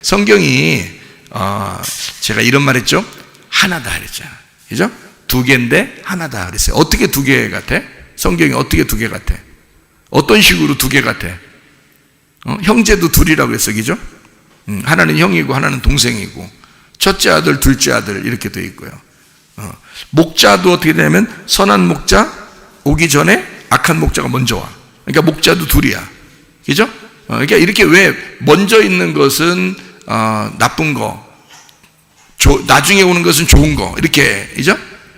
성경이 제가 이런 말 했죠. 하나다 그랬잖아. 그죠? 두 개인데 하나다 그랬어요. 어떻게 두 개 같아? 성경이 어떻게 두 개 같아? 어떤 식으로 두 개 같아? 형제도 둘이라고 했어. 그죠? 하나는 형이고 하나는 동생이고, 첫째 아들, 둘째 아들 이렇게 돼 있고요. 목자도 어떻게 되냐면 선한 목자 오기 전에 악한 목자가 먼저 와. 그러니까 목자도 둘이야. 그죠? 그러니까 이렇게 왜 먼저 있는 것은 나쁜 거, 나중에 오는 것은 좋은 거, 이렇게, 그죠?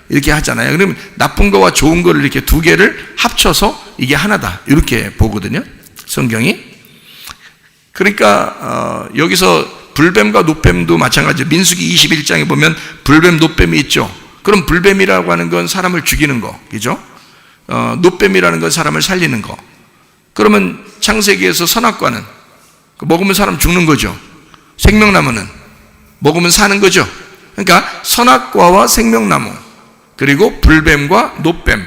이렇게 하잖아요. 그러면 나쁜 거와 좋은 거를 이렇게 두 개를 합쳐서 이게 하나다, 이렇게 보거든요, 성경이. 그러니까 여기서 불뱀과 노뱀도 마찬가지. 민수기 21장에 보면 불뱀, 노뱀이 있죠. 그럼 불뱀이라고 하는 건 사람을 죽이는 거, 그죠? 노뱀이라는 건 사람을 살리는 거. 그러면 창세기에서 선악과는 먹으면 사람 죽는 거죠. 생명나무는 먹으면 사는 거죠. 그러니까 선악과와 생명나무, 그리고 불뱀과 노뱀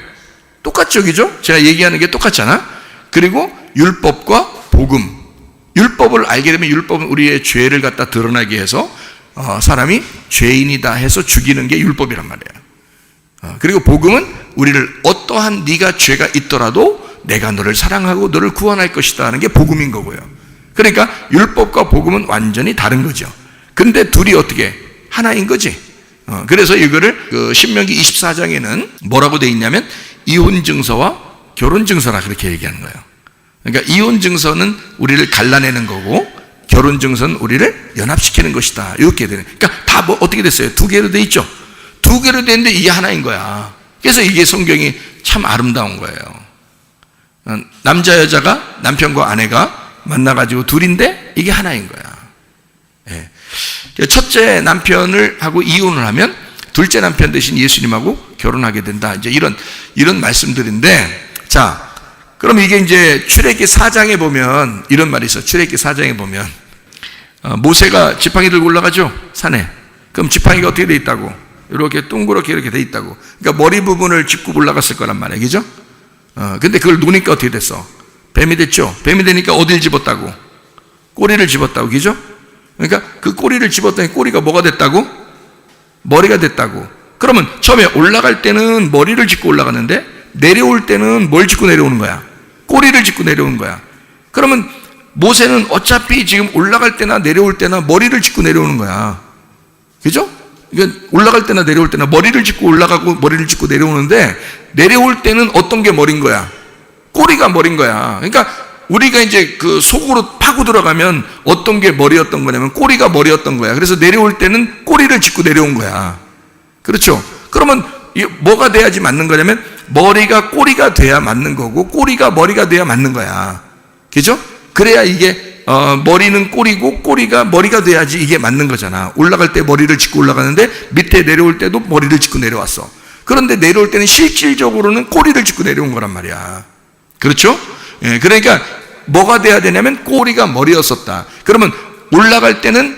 똑같죠, 그죠? 제가 얘기하는 게 똑같잖아. 그리고 율법과 복음. 율법을 알게 되면 율법은 우리의 죄를 갖다 드러나게 해서 사람이 죄인이다 해서 죽이는 게 율법이란 말이에요. 그리고 복음은 우리를 어떠한 네가 죄가 있더라도 내가 너를 사랑하고 너를 구원할 것이다 하는 게 복음인 거고요. 그러니까 율법과 복음은 완전히 다른 거죠. 근데 둘이 어떻게 하나인 거지. 그래서 이거를 신명기 24장에는 뭐라고 돼 있냐면 이혼 증서와 결혼 증서라 그렇게 얘기하는 거예요. 그러니까 이혼 증서는 우리를 갈라내는 거고 결혼 증서는 우리를 연합시키는 것이다, 이렇게 되는. 그러니까 다 뭐 어떻게 됐어요? 두 개로 돼 있죠. 두 개로 돼 있는데 이게 하나인 거야. 그래서 이게 성경이 참 아름다운 거예요. 남자 여자가, 남편과 아내가 만나가지고 둘인데 이게 하나인 거야. 예. 첫째 남편을 하고 이혼을 하면 둘째 남편 대신 예수님하고 결혼하게 된다. 이제 이런 말씀들인데, 자, 그럼 이게 이제 출애굽기 4장에 보면 이런 말이 있어. 출애굽기 4장에 보면 모세가 지팡이 들고 올라가죠, 산에. 그럼 지팡이가 어떻게 돼 있다고? 이렇게 동그랗게 이렇게 돼 있다고. 그러니까 머리 부분을 짚고 올라갔을 거란 말이에요, 그죠? 근데 그걸 놓으니까 어떻게 됐어? 뱀이 됐죠. 뱀이 되니까 어딜 집었다고? 꼬리를 집었다고, 그죠? 그러니까 그 꼬리를 집었더니 꼬리가 뭐가 됐다고? 머리가 됐다고. 그러면 처음에 올라갈 때는 머리를 짚고 올라갔는데 내려올 때는 뭘 짚고 내려오는 거야? 꼬리를 짚고 내려오는 거야. 그러면 모세는 어차피 지금 올라갈 때나 내려올 때나 머리를 짚고 내려오는 거야. 그죠? 그러니까 올라갈 때나 내려올 때나 머리를 짚고 올라가고 머리를 짚고 내려오는데, 내려올 때는 어떤 게 머린 거야? 꼬리가 머린 거야. 그러니까 우리가 이제 그 속으로 파고 들어가면 어떤 게 머리였던 거냐면 꼬리가 머리였던 거야. 그래서 내려올 때는 꼬리를 짚고 내려온 거야. 그렇죠? 그러면 뭐가 돼야지 맞는 거냐면 머리가 꼬리가 돼야 맞는 거고 꼬리가 머리가 돼야 맞는 거야. 그죠? 그래야 이게 머리는 꼬리고 꼬리가 머리가 돼야지 이게 맞는 거잖아. 올라갈 때 머리를 짚고 올라가는데 밑에 내려올 때도 머리를 짚고 내려왔어. 그런데 내려올 때는 실질적으로는 꼬리를 짚고 내려온 거란 말이야. 그렇죠? 예, 그러니까 뭐가 돼야 되냐면 꼬리가 머리였었다. 그러면 올라갈 때는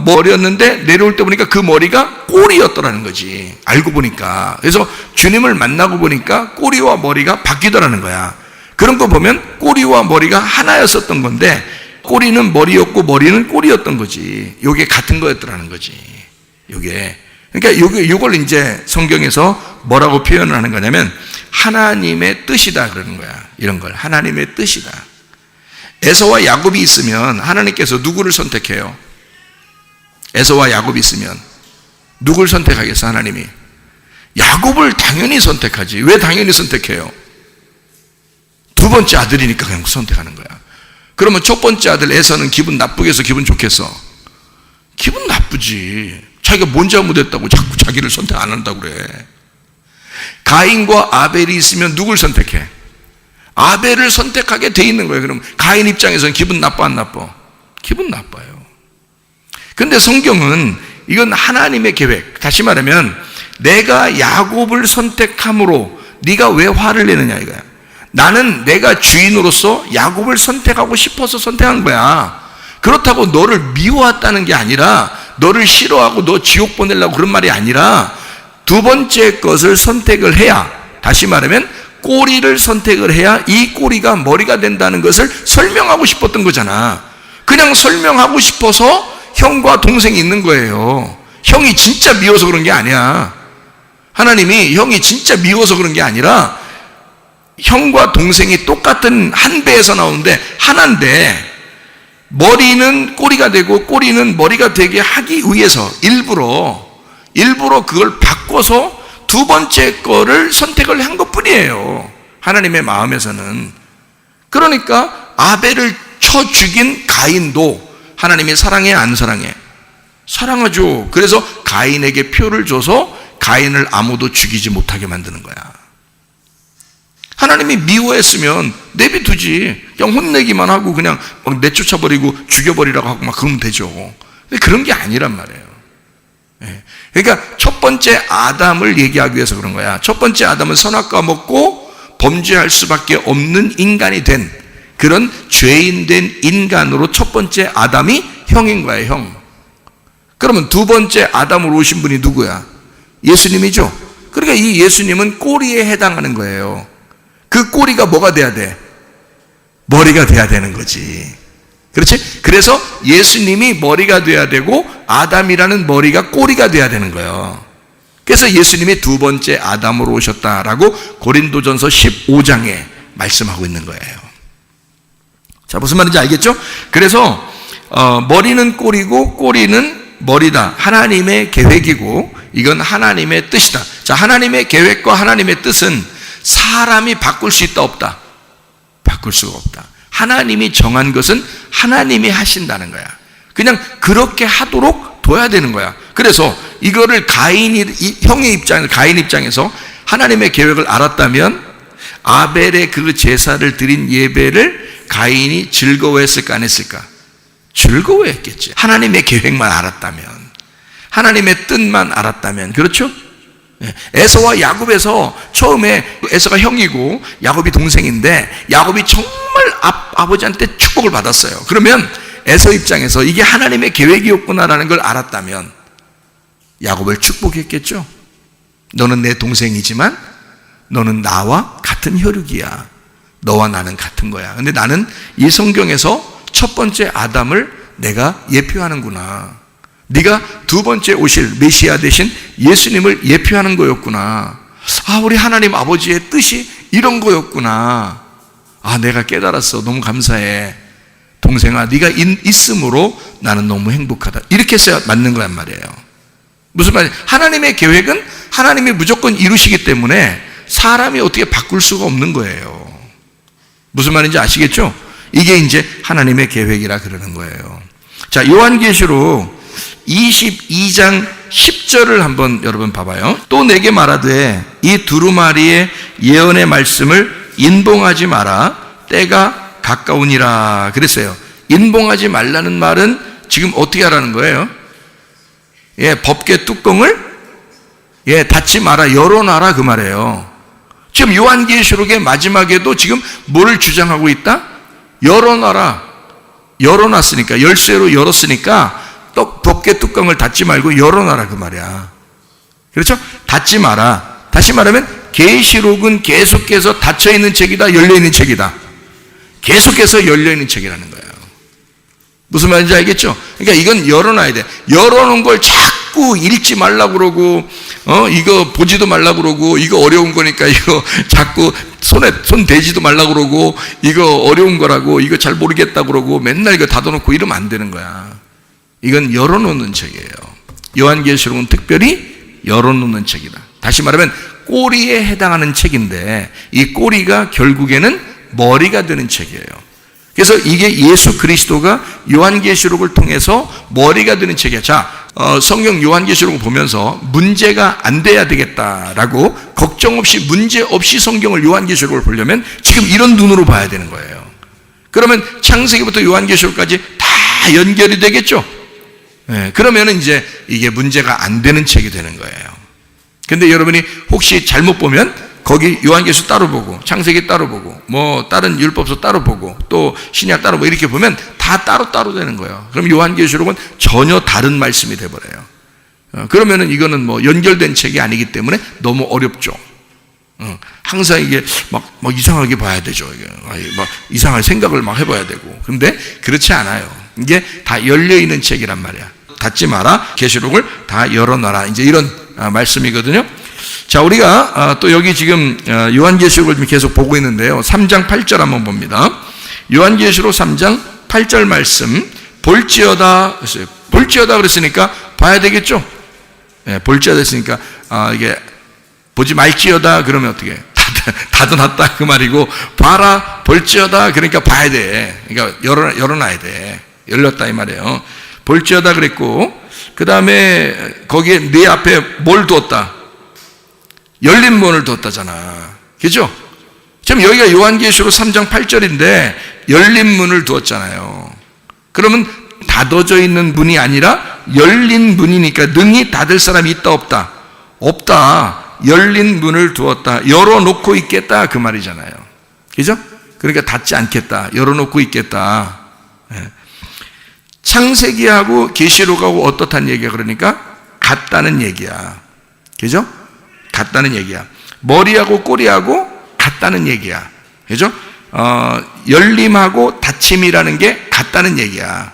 머리였는데 내려올 때 보니까 그 머리가 꼬리였더라는 거지. 알고 보니까. 그래서 주님을 만나고 보니까 꼬리와 머리가 바뀌더라는 거야. 그런 거 보면 꼬리와 머리가 하나였었던 건데 꼬리는 머리였고 머리는 꼬리였던 거지. 요게 같은 거였더라는 거지. 요게. 그러니까 요걸 이제 성경에서 뭐라고 표현을 하는 거냐면 하나님의 뜻이다 그러는 거야. 이런 걸 하나님의 뜻이다. 에서와 야곱이 있으면 하나님께서 누구를 선택해요? 에서와 야곱이 있으면 누굴 선택하겠어? 하나님이 야곱을 당연히 선택하지. 왜 당연히 선택해요? 두 번째 아들이니까 그냥 선택하는 거야. 그러면 첫 번째 아들 에서는 기분 나쁘겠어, 기분 좋겠어? 기분 나쁘지. 자기가 뭔 잘못했다고 자꾸 자기를 선택 안 한다고 그래. 가인과 아벨이 있으면 누굴 선택해? 아벨을 선택하게 돼 있는 거예요. 그럼 가인 입장에서는 기분 나빠, 안 나빠? 기분 나빠요. 근데 성경은 이건 하나님의 계획. 다시 말하면 내가 야곱을 선택함으로 네가 왜 화를 내느냐 이거야. 나는 내가 주인으로서 야곱을 선택하고 싶어서 선택한 거야. 그렇다고 너를 미워했다는 게 아니라, 너를 싫어하고 너 지옥 보내려고 그런 말이 아니라, 두 번째 것을 선택을 해야, 다시 말하면 꼬리를 선택을 해야 이 꼬리가 머리가 된다는 것을 설명하고 싶었던 거잖아. 그냥 설명하고 싶어서 형과 동생이 있는 거예요. 형이 진짜 미워서 그런 게 아니야. 하나님이 형이 진짜 미워서 그런 게 아니라 형과 동생이 똑같은 한 배에서 나오는데 하나인데 머리는 꼬리가 되고 꼬리는 머리가 되게 하기 위해서 일부러 그걸 바꿔서 두 번째 거를 선택을 한 것뿐이에요. 하나님의 마음에서는. 그러니까 아벨을 쳐 죽인 가인도 하나님이 사랑해 안 사랑해? 사랑하죠. 그래서 가인에게 표를 줘서 가인을 아무도 죽이지 못하게 만드는 거야. 하나님이 미워했으면 내비두지. 그냥 혼내기만 하고 그냥 막 내쫓아버리고 죽여버리라고 하고 막 그러면 되죠. 근데 그런 게 아니란 말이에요. 그러니까 첫 번째 아담을 얘기하기 위해서 그런 거야. 첫 번째 아담은 선악과 먹고 범죄할 수밖에 없는 인간이 된 그런 죄인 된 인간으로 첫 번째 아담이 형인 거야, 형. 그러면 두 번째 아담으로 오신 분이 누구야? 예수님이죠. 그러니까 이 예수님은 꼬리에 해당하는 거예요. 그 꼬리가 뭐가 돼야 돼? 머리가 돼야 되는 거지. 그렇지? 그래서 예수님이 머리가 돼야 되고 아담이라는 머리가 꼬리가 돼야 되는 거예요. 그래서 예수님이 두 번째 아담으로 오셨다라고 고린도전서 15장에 말씀하고 있는 거예요. 자, 무슨 말인지 알겠죠? 그래서 머리는 꼬리고 꼬리는 머리다. 하나님의 계획이고 이건 하나님의 뜻이다. 자, 하나님의 계획과 하나님의 뜻은 사람이 바꿀 수 있다 없다? 바꿀 수가 없다. 하나님이 정한 것은 하나님이 하신다는 거야. 그냥 그렇게 하도록 둬야 되는 거야. 그래서 이거를 가인 입장에서 하나님의 계획을 알았다면 아벨의 그 제사를 드린 예배를 가인이 즐거워했을까 안 했을까? 즐거워했겠지. 하나님의 계획만 알았다면, 하나님의 뜻만 알았다면. 그렇죠? 에서와 야곱에서 처음에 에서가 형이고 야곱이 동생인데 야곱이 정말 아버지한테 축복을 받았어요. 그러면 에서 입장에서 이게 하나님의 계획이었구나라는 걸 알았다면 야곱을 축복했겠죠. 너는 내 동생이지만 너는 나와 같은 혈육이야. 너와 나는 같은 거야. 근데 나는 이 성경에서 첫 번째 아담을 내가 예표하는구나. 네가 두 번째 오실 메시아 대신 예수님을 예표하는 거였구나. 아, 우리 하나님 아버지의 뜻이 이런 거였구나. 아, 내가 깨달았어. 너무 감사해. 동생아, 네가 있음으로 나는 너무 행복하다. 이렇게 해서 맞는 거란 말이에요. 무슨 말이에요? 하나님의 계획은 하나님이 무조건 이루시기 때문에 사람이 어떻게 바꿀 수가 없는 거예요. 무슨 말인지 아시겠죠? 이게 이제 하나님의 계획이라 그러는 거예요. 자, 요한계시록 22장 10절을 한번 여러분 봐봐요. 또 내게 말하되 이 두루마리의 예언의 말씀을 인봉하지 마라. 때가 가까우니라 그랬어요. 인봉하지 말라는 말은 지금 어떻게 하라는 거예요? 법궤 뚜껑을 닫지 마라, 열어놔라 그 말이에요. 지금 요한계시록의 마지막에도 지금 뭐를 주장하고 있다? 열어놔라. 열어놨으니까, 열쇠로 열었으니까 또 법궤 뚜껑을 닫지 말고 열어놔라 그 말이야. 그렇죠? 닫지 마라. 다시 말하면 계시록은 계속해서 닫혀있는 책이다, 열려있는 책이다? 계속해서 열려있는 책이라는 거예요. 무슨 말인지 알겠죠? 그러니까 이건 열어놔야 돼. 열어놓은 걸 자꾸 읽지 말라고 그러고 이거 보지도 말라고 그러고 이거 어려운 거니까 이거 자꾸 손 대지도 말라고 그러고 이거 어려운 거라고 이거 잘 모르겠다고 그러고 맨날 이거 닫아놓고 이러면 안 되는 거야. 이건 열어놓는 책이에요. 요한계시록은 특별히 열어놓는 책이다. 다시 말하면 꼬리에 해당하는 책인데 이 꼬리가 결국에는 머리가 되는 책이에요. 그래서 이게 예수 그리스도가 요한계시록을 통해서 머리가 되는 책이야. 자, 성경 요한계시록을 보면서 문제가 안 돼야 되겠다라고 걱정 없이 문제 없이 성경을 요한계시록을 보려면 지금 이런 눈으로 봐야 되는 거예요. 그러면 창세기부터 요한계시록까지 다 연결이 되겠죠. 그러면 이제 이게 문제가 안 되는 책이 되는 거예요. 근데 여러분이 혹시 잘못 보면 거기 요한계시록 따로 보고 창세기 따로 보고 뭐 다른 율법서 따로 보고 또 신약 따로 뭐 이렇게 보면 다 따로 되는 거예요. 그럼 요한계시록은 전혀 다른 말씀이 돼버려요. 그러면은 이거는 뭐 연결된 책이 아니기 때문에 너무 어렵죠. 항상 이게 막 이상하게 봐야 되죠. 이게 막 이상한 생각을 막 해봐야 되고. 근데 그렇지 않아요. 이게 다 열려있는 책이란 말이야. 닫지 마라. 계시록을 다 열어놔라. 이제 이런 말씀이거든요. 자, 우리가 또 여기 지금 요한계시록을 좀 계속 보고 있는데요. 3장 8절 한번 봅니다. 요한계시록 3장 8절 말씀. 볼지어다 그랬어요. 볼지어다 그랬으니까 봐야 되겠죠. 예, 볼지어다 했으니까 이게 보지 말지어다 그러면 어떻게 닫아놨다 그 말이고, 봐라 볼지어다 그러니까 봐야 돼. 그러니까 열어놔야 돼. 열렸다 이 말이에요. 볼지어다 그랬고, 그 다음에 거기에 네 앞에 뭘 두었다? 열린 문을 두었다잖아. 그죠? 지금 여기가 요한계시록 3장 8절인데 열린 문을 두었잖아요. 그러면 닫아져 있는 문이 아니라 열린 문이니까 능히 닫을 사람이 있다 없다? 없다. 열린 문을 두었다. 열어놓고 있겠다 그 말이잖아요. 그죠? 그러니까 닫지 않겠다. 열어놓고 있겠다. 창세기하고 계시록하고 어떻다는 얘기야? 그러니까 같다는 얘기야. 그죠? 같다는 얘기야. 머리하고 꼬리하고 같다는 얘기야. 그죠? 열림하고 닫힘이라는 게 같다는 얘기야.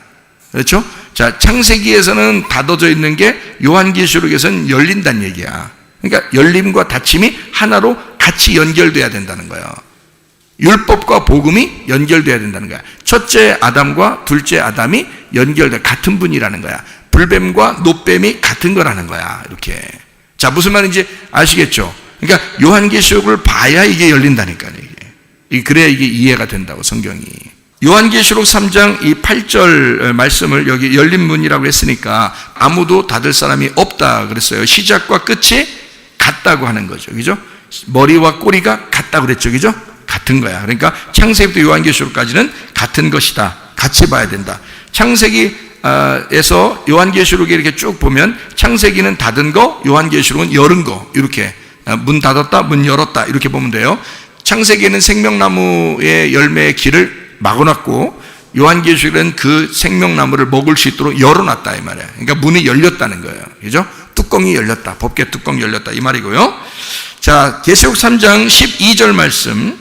그렇죠? 자, 창세기에서는 닫아져 있는 게 요한계시록에서는 열린다는 얘기야. 그러니까 열림과 닫힘이 하나로 같이 연결돼야 된다는 거예요. 율법과 복음이 연결돼야 된다는 거야. 첫째 아담과 둘째 아담이 연결돼 같은 분이라는 거야. 불뱀과 노뱀이 같은 거라는 거야. 이렇게. 자, 무슨 말인지 아시겠죠? 그러니까 요한계시록을 봐야 이게 열린다니까요. 이게. 그래야 이게 이해가 된다고, 성경이. 요한계시록 3장 이 8절 말씀을 여기 열린 문이라고 했으니까 아무도 닫을 사람이 없다 그랬어요. 시작과 끝이 같다고 하는 거죠. 그죠? 머리와 꼬리가 같다고 그랬죠. 그죠? 같은 거야. 그러니까 창세기부터 요한계시록까지는 같은 것이다. 같이 봐야 된다. 창세기에서 요한계시록에 이렇게 쭉 보면 창세기는 닫은 거, 요한계시록은 열은 거. 이렇게 문 닫았다, 문 열었다. 이렇게 보면 돼요. 창세기에는 생명나무의 열매의 길을 막아놨고, 요한계시록은 그 생명나무를 먹을 수 있도록 열어놨다 이 말이에요. 그러니까 문이 열렸다는 거예요. 그죠? 뚜껑이 열렸다. 법궤 뚜껑이 열렸다 이 말이고요. 자, 계시록 3장 12절 말씀.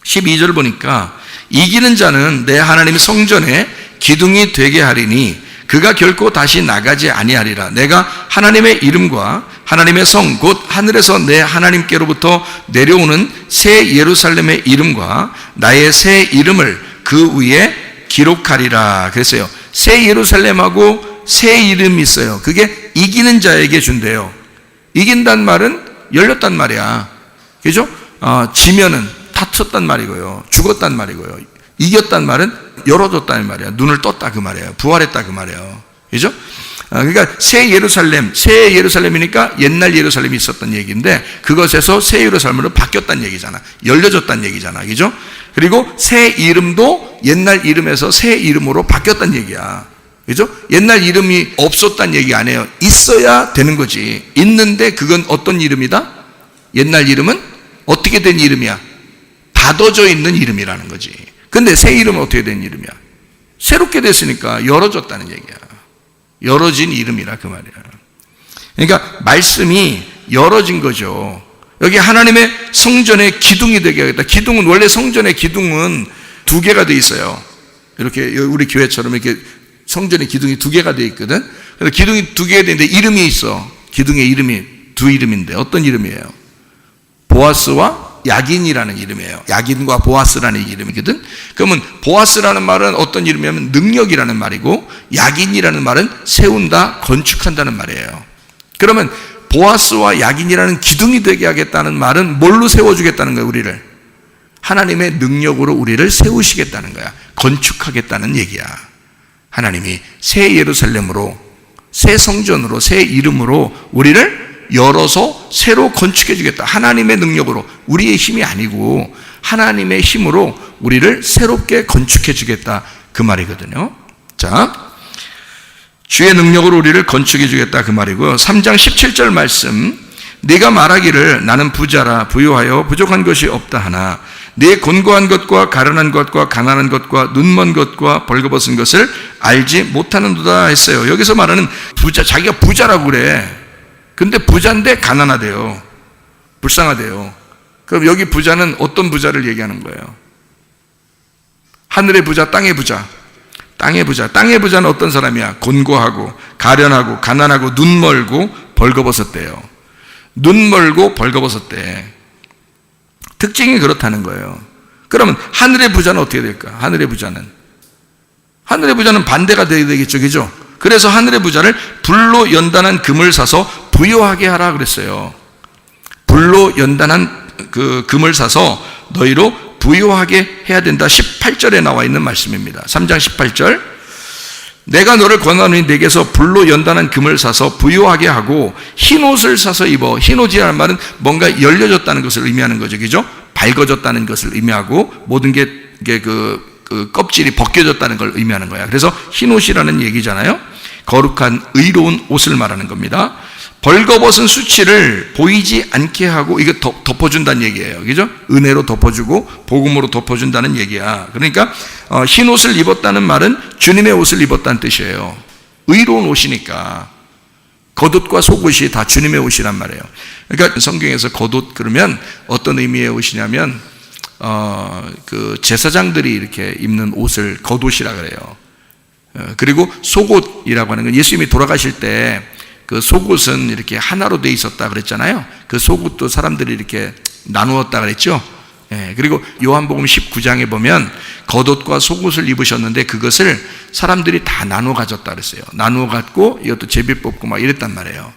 12절 보니까 이기는 자는 내 하나님의 성전에 기둥이 되게 하리니 그가 결코 다시 나가지 아니하리라. 내가 하나님의 이름과 하나님의 성 곧 하늘에서 내 하나님께로부터 내려오는 새 예루살렘의 이름과 나의 새 이름을 그 위에 기록하리라. 그랬어요. 새 예루살렘하고 새 이름이 있어요. 그게 이기는 자에게 준대요. 이긴단 말은 열렸단 말이야. 그죠? 지면은 다쳤단 말이고요. 죽었단 말이고요. 이겼단 말은 열어줬다는 말이야. 눈을 떴다 그 말이에요. 부활했다 그 말이에요. 그죠? 그러니까 새 예루살렘이니까 옛날 예루살렘이 있었던 얘기인데 그것에서 새 예루살렘으로 바뀌었다는 얘기잖아. 열려졌다는 얘기잖아. 그죠? 그리고 새 이름도 옛날 이름에서 새 이름으로 바뀌었다는 얘기야. 그죠? 옛날 이름이 없었다는 얘기 아니에요. 있어야 되는 거지. 있는데 그건 어떤 이름이다? 옛날 이름은 어떻게 된 이름이야? 닫아져 있는 이름이라는 거지. 근데 새 이름은 어떻게 된 이름이야? 새롭게 됐으니까 열어졌다는 얘기야. 열어진 이름이라 그 말이야. 그러니까 말씀이 열어진 거죠. 여기 하나님의 성전의 기둥이 되게 하겠다. 기둥은 원래 성전의 기둥은 두 개가 돼 있어요. 이렇게 우리 교회처럼 이렇게 성전의 기둥이 두 개가 돼 있거든. 그래서 기둥이 두 개가 되는데 이름이 있어. 기둥의 이름이 두 이름인데 어떤 이름이에요? 보아스와 야긴이라는 이름이에요. 야긴과 보아스라는 이름이거든. 그러면 보아스라는 말은 어떤 이름이냐면 능력이라는 말이고 야긴이라는 말은 세운다, 건축한다는 말이에요. 그러면 보아스와 야긴이라는 기둥이 되게 하겠다는 말은 뭘로 세워주겠다는 거야, 우리를? 하나님의 능력으로 우리를 세우시겠다는 거야. 건축하겠다는 얘기야. 하나님이 새 예루살렘으로, 새 성전으로, 새 이름으로 우리를 열어서 새로 건축해 주겠다. 하나님의 능력으로, 우리의 힘이 아니고 하나님의 힘으로 우리를 새롭게 건축해 주겠다 그 말이거든요. 자, 주의 능력으로 우리를 건축해 주겠다 그 말이고요. 3장 17절 말씀. 네가 말하기를 나는 부자라 부유하여 부족한 것이 없다 하나 네 곤고한 것과 가련한 것과 가난한 것과 눈먼 것과 벌거벗은 것을 알지 못하는도다 했어요. 여기서 말하는 부자, 자기가 부자라고 그래. 근데 부자인데 가난하대요. 불쌍하대요. 그럼 여기 부자는 어떤 부자를 얘기하는 거예요? 하늘의 부자, 땅의 부자. 땅의 부자. 땅의 부자는 어떤 사람이야? 곤고하고 가련하고 가난하고 눈 멀고 벌거벗었대요. 눈 멀고 벌거벗었대. 특징이 그렇다는 거예요. 그러면 하늘의 부자는 어떻게 될까? 하늘의 부자는 반대가 되어야 되겠죠, 그죠? 그래서 하늘의 부자를 불로 연단한 금을 사서 부요하게 하라 그랬어요. 불로 연단한 그 금을 사서 너희로 부요하게 해야 된다. 18절에 나와 있는 말씀입니다. 3장 18절. 내가 너를 권하노니 내게서 불로 연단한 금을 사서 부요하게 하고 흰 옷을 사서 입어. 흰 옷이라는 말은 뭔가 열려졌다는 것을 의미하는 거죠, 그죠? 밝아졌다는 것을 의미하고 모든 게 그 껍질이 벗겨졌다는 걸 의미하는 거야. 그래서 흰 옷이라는 얘기잖아요. 거룩한 의로운 옷을 말하는 겁니다. 벌거벗은 수치를 보이지 않게 하고, 이거 덮어준다는 얘기예요. 그죠? 은혜로 덮어주고 복음으로 덮어준다는 얘기야. 그러니까 흰 옷을 입었다는 말은 주님의 옷을 입었다는 뜻이에요. 의로운 옷이니까. 겉옷과 속옷이 다 주님의 옷이란 말이에요. 그러니까 성경에서 겉옷 그러면 어떤 의미의 옷이냐면 그 제사장들이 이렇게 입는 옷을 겉옷이라 그래요. 그리고 속옷이라고 하는 건 예수님이 돌아가실 때 그 속옷은 이렇게 하나로 돼 있었다 그랬잖아요. 그 속옷도 사람들이 이렇게 나누었다 그랬죠. 그리고 요한복음 19장에 보면 겉옷과 속옷을 입으셨는데 그것을 사람들이 다 나누어 가졌다 그랬어요. 나누어 갖고 이것도 제비 뽑고 막 이랬단 말이에요.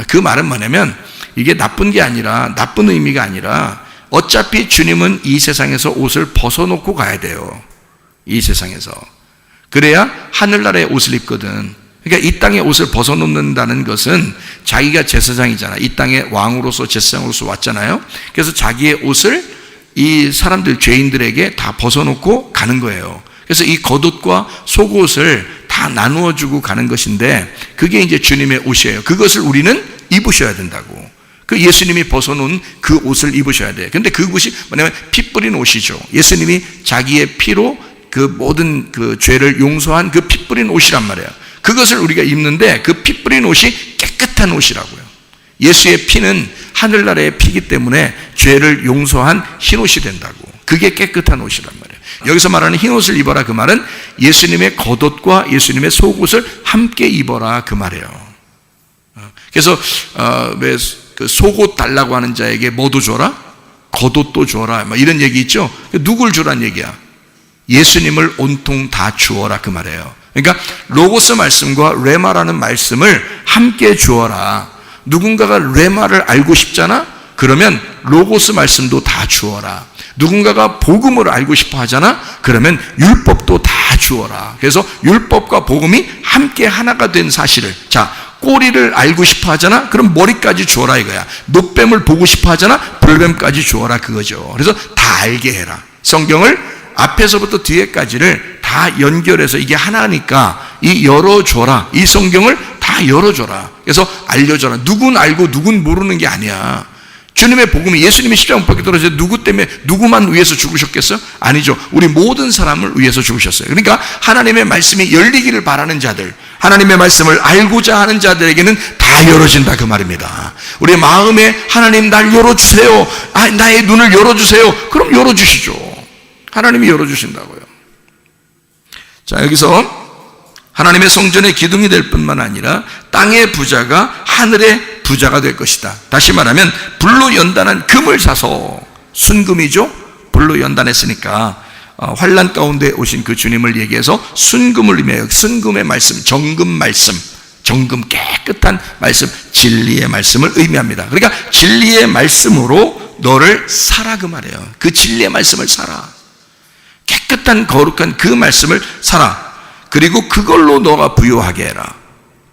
그 말은 뭐냐면 이게 나쁜 게 아니라, 나쁜 의미가 아니라 어차피 주님은 이 세상에서 옷을 벗어놓고 가야 돼요. 이 세상에서. 그래야 하늘나라의 옷을 입거든. 그러니까 이 땅의 옷을 벗어놓는다는 것은 자기가 제사장이잖아. 이 땅의 왕으로서 제사장으로서 왔잖아요. 그래서 자기의 옷을 이 사람들, 죄인들에게 다 벗어놓고 가는 거예요. 그래서 이 겉옷과 속옷을 다 나누어 주고 가는 것인데 그게 이제 주님의 옷이에요. 그것을 우리는 입으셔야 된다고. 그 예수님이 벗어놓은 그 옷을 입으셔야 돼요. 근데 그 옷이 뭐냐면 피 뿌린 옷이죠. 예수님이 자기의 피로 그 모든 그 죄를 용서한 그 피 뿌린 옷이란 말이에요. 그것을 우리가 입는데 그 피 뿌린 옷이 깨끗한 옷이라고요. 예수의 피는 하늘나라의 피기 때문에 죄를 용서한 흰옷이 된다고. 그게 깨끗한 옷이란 말이에요. 여기서 말하는 흰옷을 입어라 그 말은 예수님의 겉옷과 예수님의 속옷을 함께 입어라 그 말이에요. 그래서 왜 그 속옷 달라고 하는 자에게 뭐도 줘라? 겉옷도 줘라. 뭐 이런 얘기 있죠. 누굴 주란 얘기야? 예수님을 온통 다 주어라 그 말이에요. 그러니까 로고스 말씀과 레마라는 말씀을 함께 주어라. 누군가가 레마를 알고 싶잖아? 그러면 로고스 말씀도 다 주어라. 누군가가 복음을 알고 싶어 하잖아? 그러면 율법도 다 주어라. 그래서 율법과 복음이 함께 하나가 된 사실을, 자, 꼬리를 알고 싶어 하잖아? 그럼 머리까지 주어라 이거야. 노뱀을 보고 싶어 하잖아? 불뱀까지 주어라 그거죠. 그래서 다 알게 해라. 성경을 앞에서부터 뒤에까지를 다 연결해서 이게 하나니까 이 열어줘라. 이 성경을 다 열어줘라. 그래서 알려줘라. 누군 알고 누군 모르는 게 아니야. 주님의 복음이, 예수님이 십자가 못 박혀 떨어져 누구 때문에, 누구만 위해서 죽으셨겠어요? 아니죠. 우리 모든 사람을 위해서 죽으셨어요. 그러니까 하나님의 말씀이 열리기를 바라는 자들, 하나님의 말씀을 알고자 하는 자들에게는 다 열어진다 그 말입니다. 우리 마음에 하나님 날 열어주세요. 나의 눈을 열어주세요. 그럼 열어주시죠. 하나님이 열어주신다고요. 자, 여기서 하나님의 성전의 기둥이 될 뿐만 아니라 땅의 부자가 하늘의 부자가 될 것이다. 다시 말하면 불로 연단한 금을 사서, 순금이죠. 불로 연단했으니까 환난 가운데 오신 그 주님을 얘기해서 순금을 의미해요. 순금의 말씀, 정금 말씀, 정금 깨끗한 말씀, 진리의 말씀을 의미합니다. 그러니까 진리의 말씀으로 너를 사라 그 말이에요. 그 진리의 말씀을 사라. 깨끗한 거룩한 그 말씀을 사라. 그리고 그걸로 너가 부요하게 해라.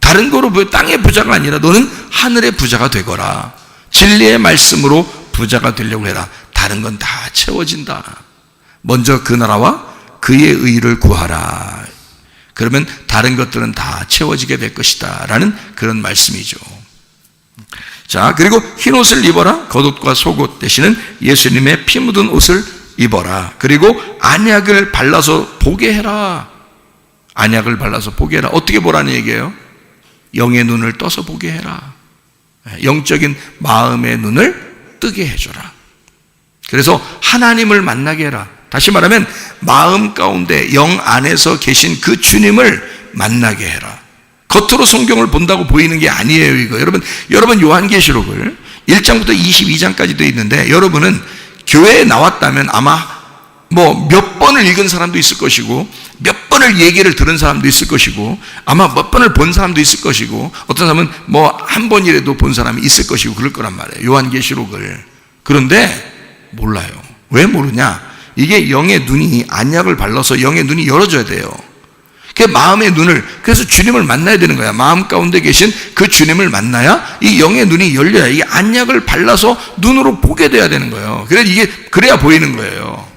다른 거로 땅의 부자가 아니라 너는 하늘의 부자가 되거라. 진리의 말씀으로 부자가 되려고 해라. 다른 건 다 채워진다. 먼저 그 나라와 그의 의를 구하라. 그러면 다른 것들은 다 채워지게 될 것이다 라는 그런 말씀이죠. 자, 그리고 흰 옷을 입어라. 겉옷과 속옷 대신은 예수님의 피 묻은 옷을 입어라. 그리고 안약을 발라서 보게 해라. 안약을 발라서 보게 해라. 어떻게 보라는 얘기예요? 영의 눈을 떠서 보게 해라. 영적인 마음의 눈을 뜨게 해줘라. 그래서 하나님을 만나게 해라. 다시 말하면 마음 가운데 영 안에서 계신 그 주님을 만나게 해라. 겉으로 성경을 본다고 보이는 게 아니에요, 이거. 여러분 요한계시록을 1장부터 22장까지 되어 있는데, 여러분은 교회에 나왔다면 아마 뭐 몇 번을 읽은 사람도 있을 것이고, 몇 번을 얘기를 들은 사람도 있을 것이고, 아마 몇 번을 본 사람도 있을 것이고, 어떤 사람은 뭐 한 번이라도 본 사람이 있을 것이고 그럴 거란 말이에요, 요한계시록을. 그런데 몰라요. 왜 모르냐? 이게 영의 눈이, 안약을 발라서 영의 눈이 열어져야 돼요. 그 마음의 눈을, 그래서 주님을 만나야 되는 거야. 마음 가운데 계신 그 주님을 만나야 이 영의 눈이 열려야, 이게 안약을 발라서 눈으로 보게 돼야 되는 거예요. 그래야 보이는 거예요.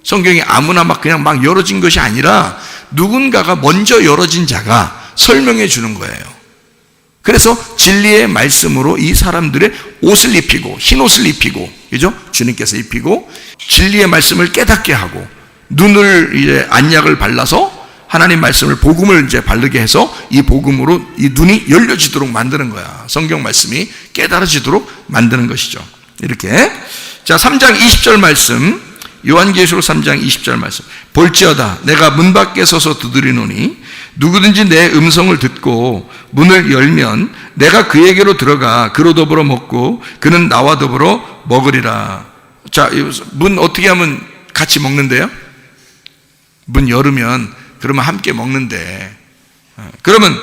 성경이 아무나 그냥 막 열어진 것이 아니라 누군가가 먼저 열어진 자가 설명해 주는 거예요. 그래서 진리의 말씀으로 이 사람들의 옷을 입히고, 흰 옷을 입히고, 그죠? 주님께서 입히고, 진리의 말씀을 깨닫게 하고, 눈을 이제 안약을 발라서 하나님 말씀을, 복음을 이제 바르게 해서 이 복음으로 이 눈이 열려지도록 만드는 거야. 성경 말씀이 깨달아지도록 만드는 것이죠. 이렇게. 자, 3장 20절 말씀, 요한계시록 3장 20절 말씀. 볼지어다 내가 문 밖에 서서 두드리노니 누구든지 내 음성을 듣고 문을 열면 내가 그에게로 들어가 그로 더불어 먹고 그는 나와 더불어 먹으리라. 자, 문 어떻게 하면 같이 먹는데요? 문 열으면 그러면 함께 먹는데, 그러면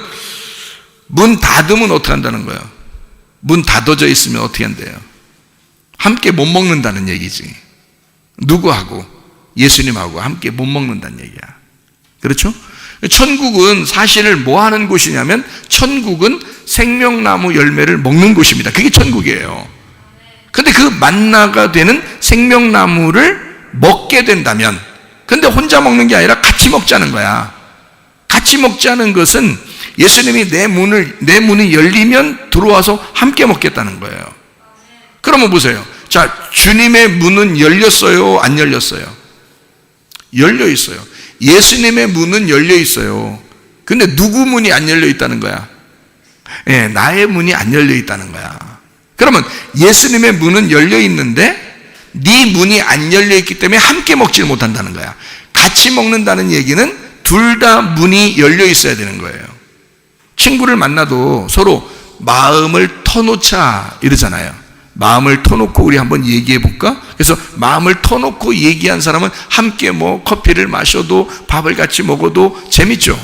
문 닫으면 어떻게 한다는 거예요? 문 닫아져 있으면 어떻게 한대요? 함께 못 먹는다는 얘기지. 누구하고? 예수님하고 함께 못 먹는다는 얘기야. 그렇죠? 천국은 사실을 뭐 하는 곳이냐면, 천국은 생명나무 열매를 먹는 곳입니다. 그게 천국이에요. 근데 그 만나가 되는 생명나무를 먹게 된다면, 근데 혼자 먹는 게 아니라 같이 먹자는 거야. 같이 먹자는 것은 예수님이 내 문이 열리면 들어와서 함께 먹겠다는 거예요. 그러면 보세요. 자, 주님의 문은 열렸어요? 안 열렸어요? 열려 있어요. 예수님의 문은 열려 있어요. 근데 누구 문이 안 열려 있다는 거야? 예, 나의 문이 안 열려 있다는 거야. 그러면 예수님의 문은 열려 있는데 네 문이 안 열려 있기 때문에 함께 먹지를 못한다는 거야. 같이 먹는다는 얘기는 둘 다 문이 열려 있어야 되는 거예요. 친구를 만나도 서로 마음을 터놓자 이러잖아요. 마음을 터놓고 우리 한번 얘기해 볼까? 그래서 마음을 터놓고 얘기한 사람은 함께 뭐 커피를 마셔도 밥을 같이 먹어도 재밌죠.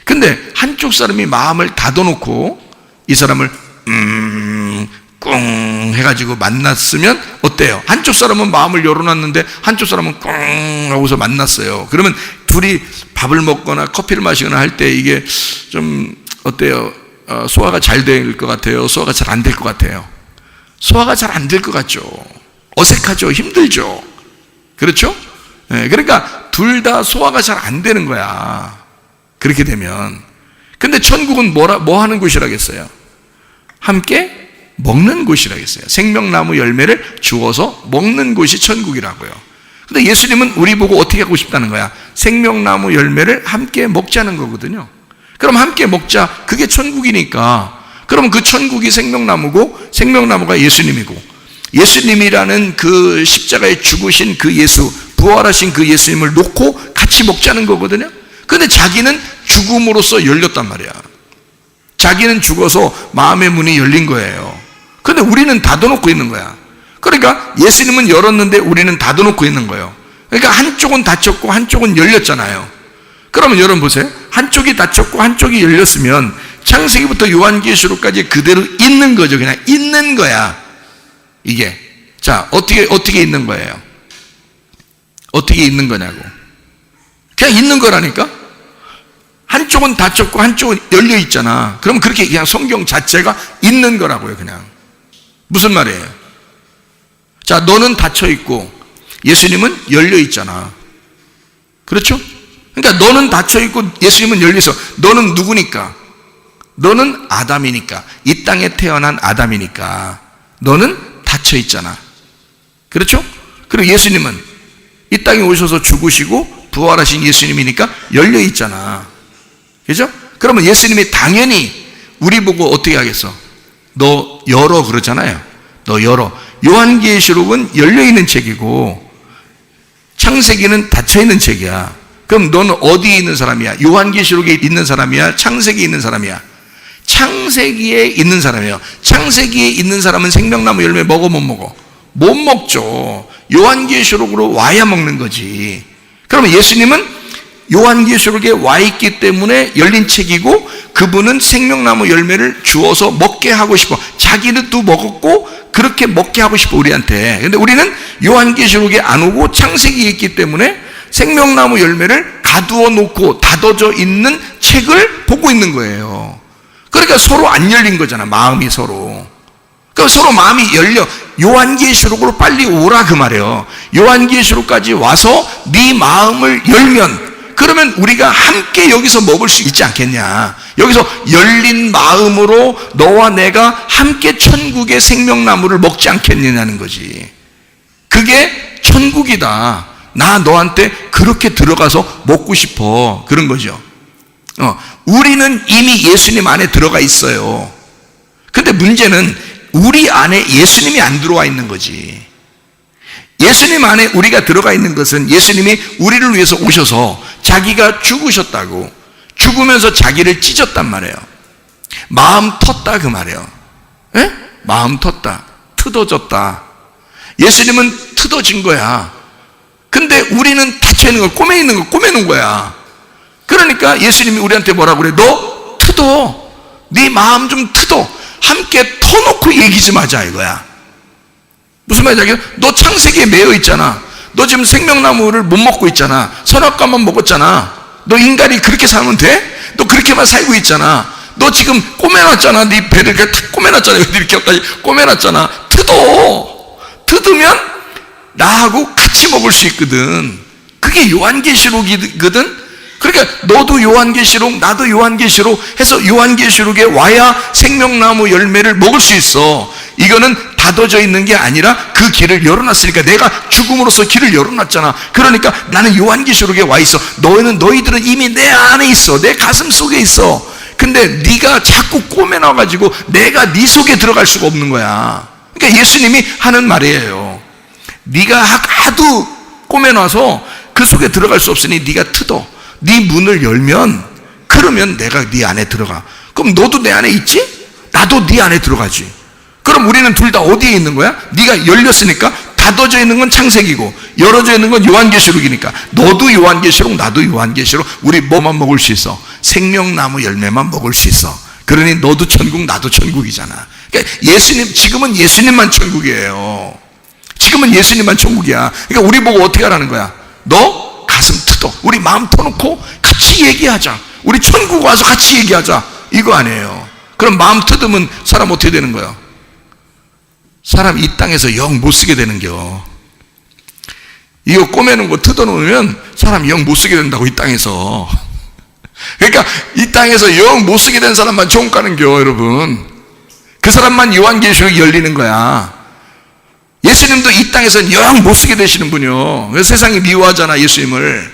근데 한쪽 사람이 마음을 닫아놓고 이 사람을 꿍 해가지고 만났으면 어때요? 한쪽 사람은 마음을 열어놨는데 한쪽 사람은 꿍 하고서 만났어요. 그러면 둘이 밥을 먹거나 커피를 마시거나 할 때 이게 좀 어때요? 소화가 잘 될 것 같아요? 소화가 잘 안 될 것 같아요? 소화가 잘 안 될 것 같죠. 어색하죠. 힘들죠. 그렇죠? 네, 그러니까 둘 다 소화가 잘 안 되는 거야. 그렇게 되면. 근데 천국은 뭐 하는 곳이라겠어요? 함께 먹는 곳이라겠어요. 생명나무 열매를 주어서 먹는 곳이 천국이라고요. 근데 예수님은 우리 보고 어떻게 하고 싶다는 거야? 생명나무 열매를 함께 먹자는 거거든요. 그럼 함께 먹자. 그게 천국이니까. 그러면 그 천국이 생명나무고 생명나무가 예수님이고, 예수님이라는 그 십자가에 죽으신 그 예수, 부활하신 그 예수님을 놓고 같이 먹자는 거거든요. 근데 자기는 죽음으로써 열렸단 말이야. 자기는 죽어서 마음의 문이 열린 거예요. 근데 우리는 닫아놓고 있는 거야. 그러니까 예수님은 열었는데 우리는 닫아놓고 있는 거예요. 그러니까 한쪽은 닫혔고 한쪽은 열렸잖아요. 그러면 여러분 보세요. 한쪽이 닫혔고 한쪽이 열렸으면 창세기부터 요한계시록까지 그대로 있는 거죠. 그냥 있는 거야. 이게. 자, 어떻게 있는 거예요? 어떻게 있는 거냐고. 그냥 있는 거라니까? 한쪽은 닫혔고 한쪽은 열려 있잖아. 그럼 그렇게 그냥 성경 자체가 있는 거라고요, 그냥. 무슨 말이에요? 자, 너는 닫혀 있고 예수님은 열려 있잖아. 그렇죠? 그러니까 너는 닫혀 있고 예수님은 열려 있어. 너는 누구니까? 너는 아담이니까. 이 땅에 태어난 아담이니까. 너는 닫혀 있잖아. 그렇죠? 그리고 예수님은 이 땅에 오셔서 죽으시고 부활하신 예수님이니까 열려 있잖아. 그죠? 그러면 예수님이 당연히 우리 보고 어떻게 하겠어? 너 열어 그러잖아요. 너 열어. 요한계시록은 열려있는 책이고 창세기는 닫혀있는 책이야. 그럼 너는 어디에 있는 사람이야? 요한계시록에 있는 사람이야? 창세기에 있는 사람이야? 창세기에 있는 사람이에요. 창세기에 있는 사람은 생명나무 열매 먹어 못 먹어? 못 먹죠. 요한계시록으로 와야 먹는 거지. 그러면 예수님은 요한계시록에 와 있기 때문에 열린 책이고, 그분은 생명나무 열매를 주어서 먹게 하고 싶어. 자기는 또 먹었고 그렇게 먹게 하고 싶어, 우리한테. 근데 우리는 요한계시록에 안 오고 창세기에 있기 때문에 생명나무 열매를 가두어 놓고 닫아져 있는 책을 보고 있는 거예요. 그러니까 서로 안 열린 거잖아, 마음이 서로. 그러니까 서로 마음이 열려. 요한계시록으로 빨리 오라 그 말이에요. 요한계시록까지 와서 네 마음을 열면, 그러면 우리가 함께 여기서 먹을 수 있지 않겠냐. 여기서 열린 마음으로 너와 내가 함께 천국의 생명나무를 먹지 않겠느냐는 거지. 그게 천국이다. 나 너한테 그렇게 들어가서 먹고 싶어. 그런 거죠. 우리는 이미 예수님 안에 들어가 있어요. 근데 문제는 우리 안에 예수님이 안 들어와 있는 거지. 예수님 안에 우리가 들어가 있는 것은 예수님이 우리를 위해서 오셔서 자기가 죽으셨다고, 죽으면서 자기를 찢었단 말이에요. 마음 텄다 그 말이에요. 에? 마음 텄다. 트어졌다. 예수님은 트어진 거야. 근데 우리는 닫혀있는 거, 꼬매 있는 거 꼬매놓은 거야. 그러니까 예수님이 우리한테 뭐라고 그래? 너 트어. 네 마음 좀 트어. 함께 터놓고 얘기 좀 하자 이거야. 무슨 말이야? 너 창세기에 매여 있잖아. 너 지금 생명나무를 못 먹고 있잖아. 선악과만 먹었잖아. 너 인간이 그렇게 살면 돼? 너 그렇게만 살고 있잖아. 너 지금 꼬매놨잖아. 네 배를 이렇게 탁 꼬매놨잖아. 이렇게까지 꼬매놨잖아. 뜯으면 나하고 같이 먹을 수 있거든. 그게 요한계시록이거든. 그러니까 너도 요한계시록, 나도 요한계시록 해서 요한계시록에 와야 생명나무 열매를 먹을 수 있어. 이거는 닫아져 있는 게 아니라 그 길을 열어놨으니까. 내가 죽음으로써 길을 열어놨잖아. 그러니까 나는 요한계시록에 와 있어. 너희들은 이미 내 안에 있어. 내 가슴 속에 있어. 근데 네가 자꾸 꼬매놔가지고 내가 네 속에 들어갈 수가 없는 거야. 그러니까 예수님이 하는 말이에요. 네가 하도 꼬매놔서 그 속에 들어갈 수 없으니 네가 트어. 네 문을 열면, 그러면 내가 네 안에 들어가. 그럼 너도 내 안에 있지? 나도 네 안에 들어가지. 그럼 우리는 둘 다 어디에 있는 거야? 네가 열렸으니까. 닫아져 있는 건 창세기고 열어져 있는 건 요한계시록이니까. 너도 요한계시록, 나도 요한계시록. 우리 뭐만 먹을 수 있어? 생명나무 열매만 먹을 수 있어. 그러니 너도 천국, 나도 천국이잖아. 그러니까 지금은 예수님만 천국이에요. 지금은 예수님만 천국이야. 그러니까 우리 보고 어떻게 하라는 거야? 너 가슴 트어. 우리 마음 터놓고 같이 얘기하자. 우리 천국 와서 같이 얘기하자. 이거 아니에요. 그럼 마음 트으면 사람 어떻게 되는 거야? 사람 이 땅에서 영 못 쓰게 되는겨. 이거 꼬매는 거 뜯어놓으면 사람 영 못 쓰게 된다고, 이 땅에서. 그러니까 이 땅에서 영 못 쓰게 된 사람만 천국 가는겨, 여러분. 그 사람만 요한계시록이 열리는 거야. 예수님도 이 땅에서는 영 못 쓰게 되시는 분이요. 그래서 세상이 미워하잖아, 예수님을.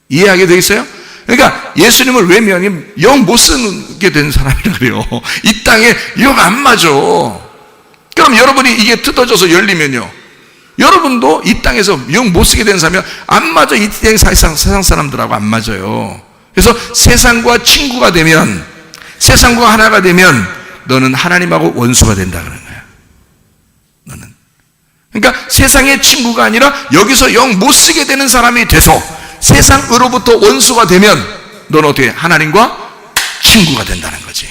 이해하게 되겠어요? 그러니까 예수님을 왜 미워하냐면 영 못 쓰게 된 사람이라 그래요. 이 땅에 영 안 맞아. 그럼 여러분이 이게 뜯어져서 열리면요, 여러분도 이 땅에서 영 못 쓰게 된 사람이 안 맞아. 이 땅 세상 사람들하고 안 맞아요. 그래서 세상과 친구가 되면, 세상과 하나가 되면 너는 하나님하고 원수가 된다 그러는 거야. 너는. 그러니까 세상의 친구가 아니라 여기서 영 못 쓰게 되는 사람이 돼서 세상으로부터 원수가 되면 너는 어떻게 하나님과 친구가 된다는 거지.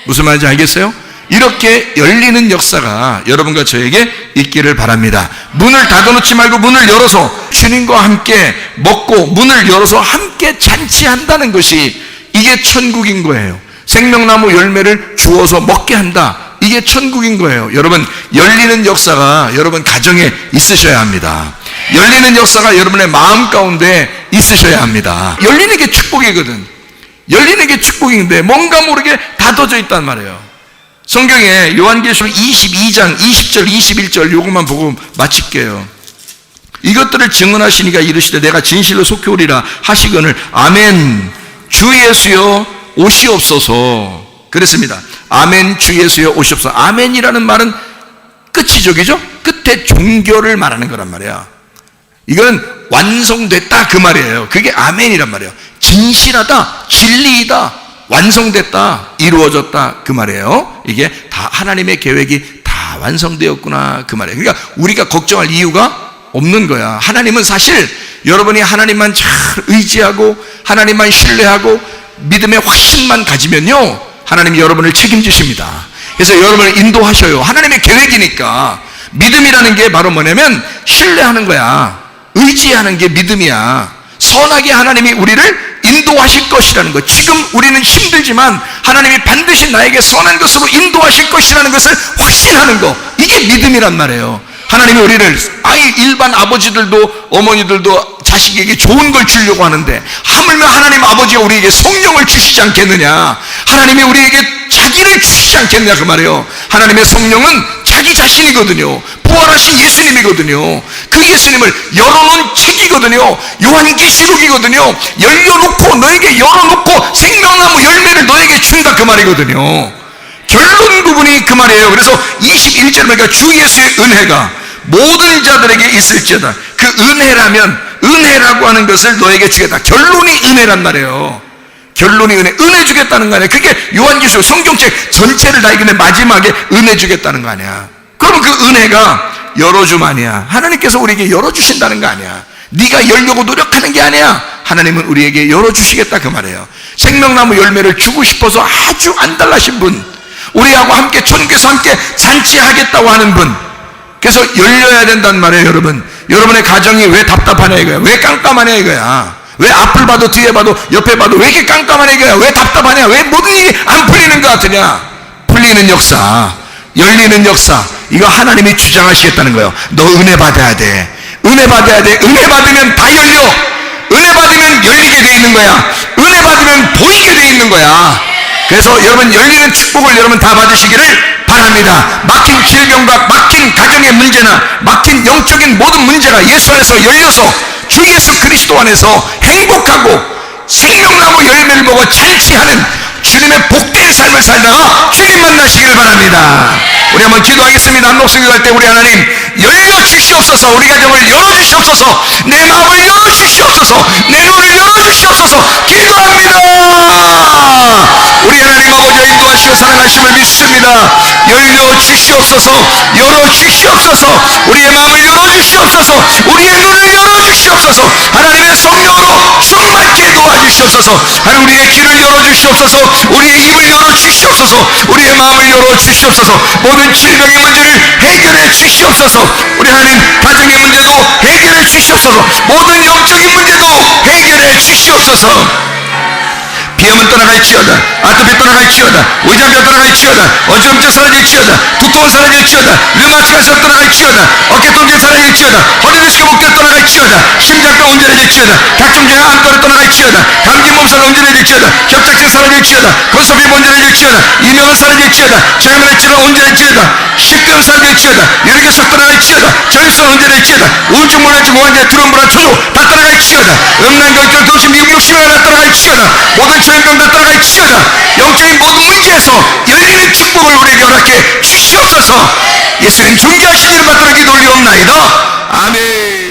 무슨 말인지 알겠어요? 이렇게 열리는 역사가 여러분과 저에게 있기를 바랍니다. 문을 닫아놓지 말고 문을 열어서 주님과 함께 먹고 문을 열어서 함께 잔치한다는 것이, 이게 천국인 거예요. 생명나무 열매를 주어서 먹게 한다. 이게 천국인 거예요. 여러분, 열리는 역사가 여러분 가정에 있으셔야 합니다. 열리는 역사가 여러분의 마음 가운데 있으셔야 합니다. 열리는 게 축복이거든. 열리는 게 축복인데 뭔가 모르게 닫아져 있단 말이에요. 성경에 요한계시록 22장 20절 21절 요것만 보고 마칠게요. 이것들을 증언하시니가 이르시되 내가 진실로 속히 오리라 하시거늘 아멘. 주 예수여 오시옵소서. 그랬습니다. 아멘. 주 예수여 오시옵소서. 아멘이라는 말은 끝이죠, 그죠? 끝에 종교를 말하는 거란 말이야. 이건 완성됐다 그 말이에요. 그게 아멘이란 말이에요. 진실하다, 진리이다, 완성됐다, 이루어졌다 그 말이에요. 이게 다 하나님의 계획이 다 완성되었구나 그 말이에요. 그러니까 우리가 걱정할 이유가 없는 거야. 하나님은 사실 여러분이 하나님만 잘 의지하고 하나님만 신뢰하고 믿음의 확신만 가지면요, 하나님이 여러분을 책임지십니다. 그래서 여러분을 인도하셔요. 하나님의 계획이니까. 믿음이라는 게 바로 뭐냐면 신뢰하는 거야. 의지하는 게 믿음이야. 선하게 하나님이 우리를 인도하실 것이라는 것. 지금 우리는 힘들지만 하나님이 반드시 나에게 선한 것으로 인도하실 것이라는 것을 확신하는 것. 이게 믿음이란 말이에요. 하나님이 우리를, 일반 아버지들도 어머니들도 자식에게 좋은 걸 주려고 하는데 하물며 하나님 아버지가 우리에게 성령을 주시지 않겠느냐, 하나님이 우리에게 자기를 주시지 않겠느냐 그 말이에요. 하나님의 성령은 자기 자신이거든요. 부활하신 예수님이거든요. 그 예수님을 열어놓은 책이거든요. 요한계시록이거든요. 열려놓고 너에게 열어놓고 생명나무 열매를 너에게 준다 그 말이거든요. 결론 부분이 그 말이에요. 그래서 21절 보니까 주 예수의 은혜가 모든 자들에게 있을지어다. 그 은혜라면 은혜라고 하는 것을 너에게 주겠다. 결론이 은혜란 말이에요. 결론이 은혜 주겠다는 거 아니야. 그게 요한계시록 성경책 전체를 다 이기는 마지막에 은혜 주겠다는 거 아니야. 그러면 그 은혜가 열어주만이야. 하나님께서 우리에게 열어주신다는 거 아니야. 네가 열려고 노력하는 게 아니야. 하나님은 우리에게 열어주시겠다 그 말이에요. 생명나무 열매를 주고 싶어서 아주 안달나신 분, 우리하고 함께 천국에서 함께 잔치하겠다고 하는 분, 그래서 열려야 된단 말이에요. 여러분의 가정이 왜 답답하냐 이거야. 왜 깜깜하냐 이거야. 왜 앞을 봐도 뒤에 봐도 옆에 봐도 왜 이렇게 깜깜하냐 이거야. 왜 답답하냐, 왜 모든 일이 안 풀리는 것 같으냐. 풀리는 역사, 열리는 역사, 이거 하나님이 주장하시겠다는 거예요. 너 은혜 받아야 돼. 은혜 받아야 돼. 은혜 받으면 다 열려. 은혜 받으면 열리게 돼 있는 거야. 은혜 받으면 보이게 돼 있는 거야. 그래서 여러분 열리는 축복을 여러분 다 받으시기를 바랍니다. 막힌 질병과 막힌 가정의 문제나 막힌 영적인 모든 문제가 예수 안에서 열려서 주 예수 그리스도 안에서 행복하고 생명나무 열매를 먹어 잔치하는 주님의 복된 삶을 살다가 주님 만나시기를 바랍니다. 우리 한번 기도하겠습니다. 한 목소리 할 때 우리 하나님 열려주시옵소서. 우리 가정을 열어주시옵소서. 내 마음을 열어주시옵소서. 내 눈을 열어주시옵소서. 기도합니다. 우리 하나님 아버지가 인도하시고 사랑하심을 믿습니다. 열려주시옵소서. 열어주시옵소서. 우리의 마음을 열어주시옵소서. 우리의 눈을 열어주시옵소서. 하나님의 성령으로 충만케 도와주시옵소서. 하나님 우리의 귀를 열어주시옵소서. 우리의 입을 열어주시옵소서. 우리의 마음을 열어주시옵소서. 모든 질병의 문제를 해결해 주시옵소서. 우리 하나님 가정의 문제도 해결해 주시옵소서. 모든 영적인 문제도 해결해 주시옵소서. 비염은 떠나갈지어다. 아토피 떠나갈지어다. 의장병 떠나갈지어다. 어지럼증 사라질지어다. 두통은 사라질지어다. 류마티아스 떠나갈지어다. 어깨통증 사라질지어다. 허리디스크 목결 떠나갈지어다. 심장병 온전해질지어다. 각종 질환 암과를 떠나갈지어다. 감기 몸살 온전해질지어다. 협착증 사라질지어다. 건소비 온전해질지어다. 이명은 사라질지어다. 장염의 질환 온전해질지어다. 식근 사라질지어다. 유리교석 떠나갈지어다. 저혈성 온전해질지어다. 우울증 몰라증 오한제 두려움불안 초조 다 떠나갈지어다. 음란경절 도심 육육심을 다 떠나갈지어다. 모든 질병 다 떠나갈지어다. 영적인 모든 문제에서 열리는 축복을 우리에게 허락해 주시옵소서. 예수님 존귀하신 이름 받들어 기도 올리옵나이다. 아멘.